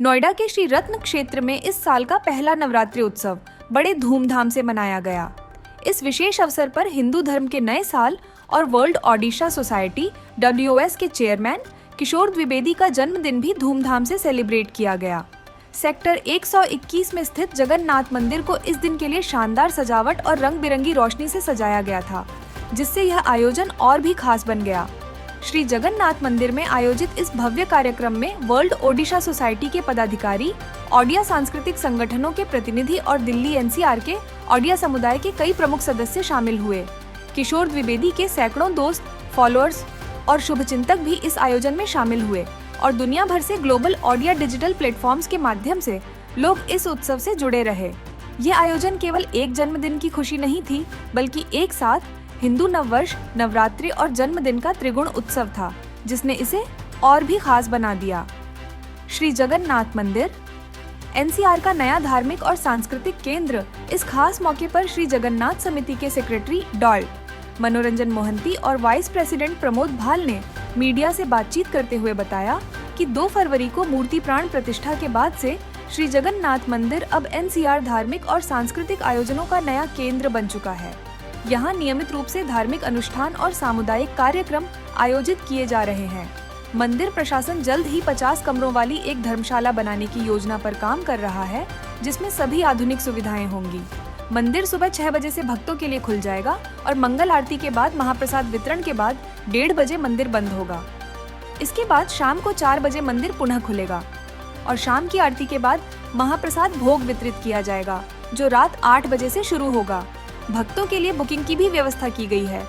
नोएडा के श्री रत्न क्षेत्र में इस साल का पहला नवरात्रि उत्सव बड़े धूमधाम से मनाया गया। इस विशेष अवसर पर हिंदू धर्म के नए साल और वर्ल्ड ओडिशा सोसाइटी WOS के चेयरमैन किशोर द्विवेदी का जन्मदिन भी धूमधाम से सेलिब्रेट किया गया। सेक्टर 121 में स्थित जगन्नाथ मंदिर को इस दिन के लिए शानदार सजावट और रंग बिरंगी रोशनी से सजाया गया था, जिससे यह आयोजन और भी खास बन गया। श्री जगन्नाथ मंदिर में आयोजित इस भव्य कार्यक्रम में वर्ल्ड ओडिशा सोसाइटी के पदाधिकारी, ओडिया सांस्कृतिक संगठनों के प्रतिनिधि और दिल्ली NCR के ओडिया समुदाय के कई प्रमुख सदस्य शामिल हुए। किशोर द्विवेदी के सैकड़ों दोस्त, फॉलोअर्स और शुभचिंतक भी इस आयोजन में शामिल हुए और दुनिया भर से ग्लोबल ओडिया डिजिटल प्लेटफॉर्म्स के माध्यम से लोग इस उत्सव से जुड़े रहे। ये आयोजन केवल एक जन्मदिन की खुशी नहीं थी, बल्कि एक साथ हिंदू नववर्ष, नवरात्रि और जन्मदिन का त्रिगुण उत्सव था, जिसने इसे और भी खास बना दिया। श्री जगन्नाथ मंदिर NCR का नया धार्मिक और सांस्कृतिक केंद्र इस खास मौके पर श्री जगन्नाथ समिति के सेक्रेटरी डॉ. मनोरंजन मोहंती और वाइस प्रेसिडेंट प्रमोद भाल ने मीडिया से बातचीत करते हुए बताया कि 2 फरवरी को मूर्ति प्राण प्रतिष्ठा के बाद से श्री जगन्नाथ मंदिर अब NCR धार्मिक और सांस्कृतिक आयोजनों का नया केंद्र बन चुका है। यहाँ नियमित रूप से धार्मिक अनुष्ठान और सामुदायिक कार्यक्रम आयोजित किए जा रहे हैं। मंदिर प्रशासन जल्द ही 50 कमरों वाली एक धर्मशाला बनाने की योजना पर काम कर रहा है, जिसमें सभी आधुनिक सुविधाएं होंगी। मंदिर सुबह 6 बजे से भक्तों के लिए खुल जाएगा और मंगल आरती के बाद महाप्रसाद वितरण के बाद 1:30 बजे मंदिर बंद होगा। इसके बाद शाम को 4 बजे मंदिर पुनः खुलेगा और शाम की आरती के बाद महाप्रसाद भोग वितरित किया जाएगा, जो रात 8 बजे से शुरू होगा। भक्तों के लिए बुकिंग की भी व्यवस्था की गई है।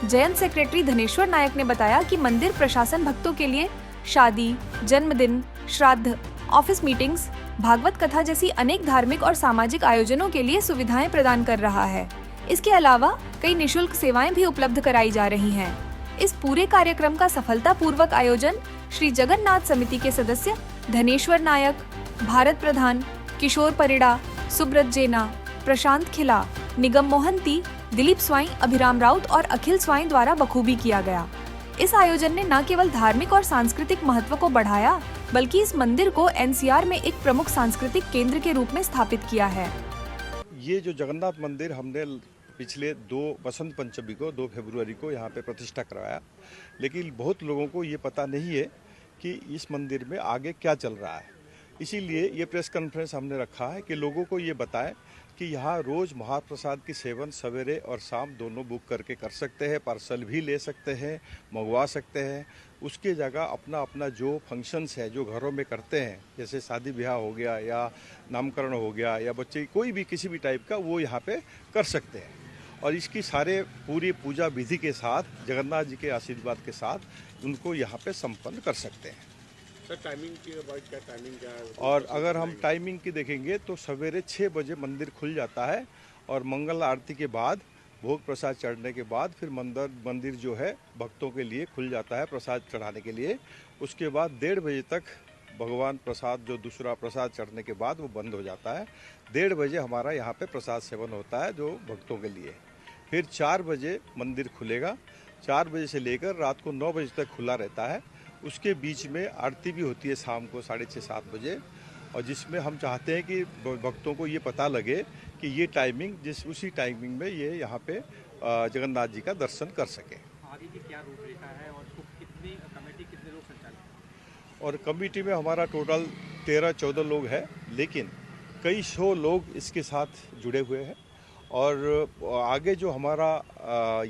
जयंत सेक्रेटरी धनेश्वर नायक ने बताया कि मंदिर प्रशासन भक्तों के लिए शादी, जन्मदिन, श्राद्ध, ऑफिस मीटिंग्स, भागवत कथा जैसी अनेक धार्मिक और सामाजिक आयोजनों के लिए सुविधाएं प्रदान कर रहा है। इसके अलावा कई निशुल्क सेवाएं भी उपलब्ध कराई जा रही हैं। इस पूरे कार्यक्रम का सफलतापूर्वक आयोजन श्री जगन्नाथ समिति के सदस्य धनेश्वर नायक, भारत प्रधान, किशोर परिड़ा, सुब्रत जेना, प्रशांत खिला, निगम मोहंती, दिलीप स्वाई, अभिराम राउत और अखिल स्वाई द्वारा बखूबी किया गया। इस आयोजन ने न केवल धार्मिक और सांस्कृतिक महत्व को बढ़ाया, बल्कि इस मंदिर को NCR में एक प्रमुख सांस्कृतिक केंद्र के रूप में स्थापित किया है। ये जो जगन्नाथ मंदिर हमने पिछले 2 बसंत पंचमी को 2 फरवरी को यहाँ पे प्रतिष्ठा करवाया, लेकिन बहुत लोगों को ये पता नहीं है कि इस मंदिर में आगे क्या चल रहा है। इसीलिए ये प्रेस कॉन्फ्रेंस हमने रखा है कि लोगों को ये बताएं कि यहाँ रोज़ महाप्रसाद की सेवन सवेरे और शाम दोनों बुक करके कर सकते हैं, पार्सल भी ले सकते हैं, मंगवा सकते हैं। उसके जगह अपना अपना जो फंक्शंस है जो घरों में करते हैं, जैसे शादी ब्याह हो गया या नामकरण हो गया या बच्चे कोई भी किसी भी टाइप का, वो यहाँ पे कर सकते हैं। और इसकी सारे पूरी पूजा विधि के साथ, जगन्नाथ जी के आशीर्वाद के साथ उनको यहाँ पे संपन्न कर सकते हैं। सर, टाइमिंग की बात क्या, टाइमिंग क्या है? और अगर हम टाइमिंग की देखेंगे तो सवेरे 6 बजे मंदिर खुल जाता है और मंगल आरती के बाद भोग प्रसाद चढ़ने के बाद फिर मंदिर जो है भक्तों के लिए खुल जाता है प्रसाद चढ़ाने के लिए। उसके बाद 1:30 बजे तक भगवान प्रसाद जो दूसरा प्रसाद चढ़ने के बाद वो बंद हो जाता है। 1:30 बजे हमारा यहाँ पे प्रसाद सेवन होता है जो भक्तों के लिए। फिर 4 बजे मंदिर खुलेगा, 4 बजे से लेकर रात को 9 बजे तक खुला रहता है। उसके बीच में आरती भी होती है शाम को 6:30-7 बजे, और जिसमें हम चाहते हैं कि भक्तों को ये पता लगे कि ये टाइमिंग उसी टाइमिंग में ये यहाँ पे जगन्नाथ जी का दर्शन कर सके। आगे की क्या रूपरेखा है और कितनी लोग संचालित? और कमेटी में हमारा टोटल 13-14 लोग हैं, लेकिन कई 100 लोग इसके साथ जुड़े हुए हैं। और आगे जो हमारा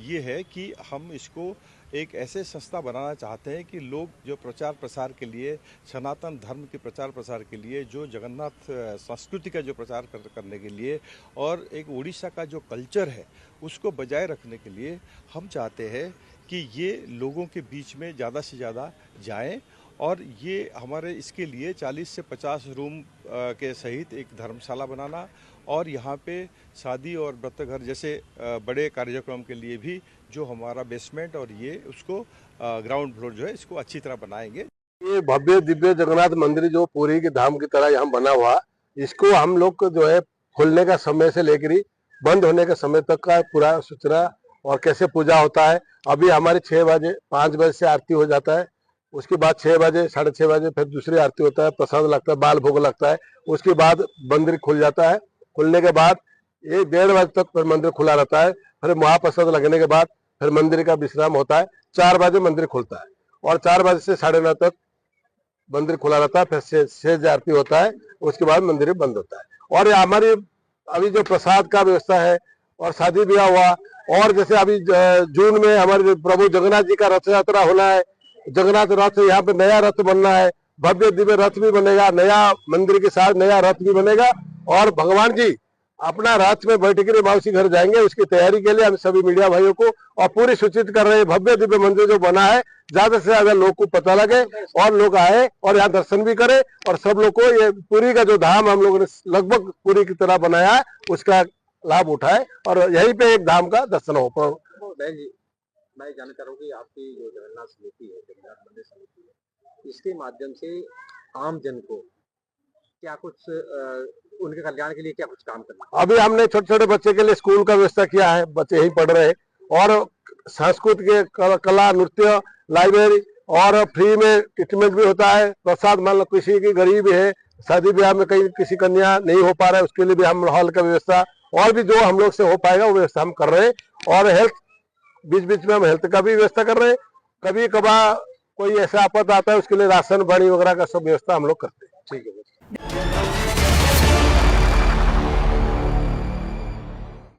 ये है कि हम इसको एक ऐसे संस्था बनाना चाहते हैं कि लोग जो प्रचार प्रसार के लिए, सनातन धर्म के प्रचार प्रसार के लिए, जो जगन्नाथ संस्कृति का जो प्रचार करने के लिए और एक उड़ीसा का जो कल्चर है उसको बजाय रखने के लिए हम चाहते हैं कि ये लोगों के बीच में ज़्यादा से ज़्यादा जाएं। और ये हमारे इसके लिए 40 से 50 रूम के सहित एक धर्मशाला बनाना और यहाँ पे शादी और व्रत घर जैसे बड़े कार्यक्रम के लिए भी जो हमारा बेसमेंट और ये उसको ग्राउंड फ्लोर जो है इसको अच्छी तरह बनाएंगे। ये भव्य दिव्य जगन्नाथ मंदिर जो पूरी की धाम की तरह यहाँ बना हुआ, इसको हम लोग को जो है खुलने का समय से लेकर बंद होने के समय तक का पूरा सूचना और कैसे पूजा होता है। अभी हमारे 6 बजे 5 बजे से आरती हो जाता है, उसके बाद 6 बजे 6:30 बजे फिर दूसरी आरती होता है, प्रसाद लगता है, बाल भोग लगता है। उसके बाद मंदिर खुल जाता है। खुलने के बाद 1-1:30 बजे तक फिर मंदिर खुला रहता है। फिर महाप्रसाद लगने के बाद फिर मंदिर का विश्राम होता है। 4 बजे मंदिर खुलता है और 4 बजे से 9:30 तक मंदिर खुला रहता है। फिर शेष आरती होता है, उसके बाद मंदिर बंद होता है। और हमारी अभी जो प्रसाद का व्यवस्था है और शादी ब्याह हुआ, और जैसे अभी जून में हमारे प्रभु जगन्नाथ जी का रथ यात्रा होना है। जगन्नाथ रथ, यहाँ पे नया रथ बनना है, भव्य दिव्य रथ भी बनेगा, नया मंदिर के साथ नया रथ भी बनेगा। और भगवान जी अपना रथ में बैठ कर मौसी घर जाएंगे। उसकी तैयारी के लिए हम सभी मीडिया भाइयों को और पूरी सूचित कर रहे हैं। भव्य दिव्य मंदिर जो बना है, ज्यादा से ज्यादा लोग को पता लगे और लोग आए और यहाँ दर्शन भी करें। और सब लोग को ये पुरी का जो धाम हम लोगों ने लगभग पुरी की तरह बनाया है, उसका लाभ उठाए और यहीं पे एक धाम का दर्शन हो। बहन जी, मैं जानना चाह रहा हूँ कि आपकी जो जगन्नाथ समिति है, जगन्नाथ मंदिर समिति है, इसके माध्यम से आम जन को क्या कुछ उनके कल्याण के लिए क्या कुछ काम करना है? अभी हमने छोटे छोटे बच्चे के लिए स्कूल का व्यवस्था किया है, बच्चे यही पढ़ रहे हैं। और संस्कृत के कला नृत्य लाइब्रेरी और फ्री में ट्रीटमेंट भी होता है। प्रसाद मान लो किसी की गरीब है, शादी ब्याह में कहीं किसी कन्या नहीं हो पा रहा है, उसके लिए भी हम हॉल का व्यवस्था और भी जो हम लोग से हो पाएगा वो व्यवस्था हम कर रहे हैं। और हेल्थ बीच बीच में हम हेल्थ का भी व्यवस्था कर रहे हैं। कभी कभार कोई ऐसा आपदा आता है, उसके लिए राशन पानी वगैरह का सब व्यवस्था हम लोग करते हैं। ठीक है।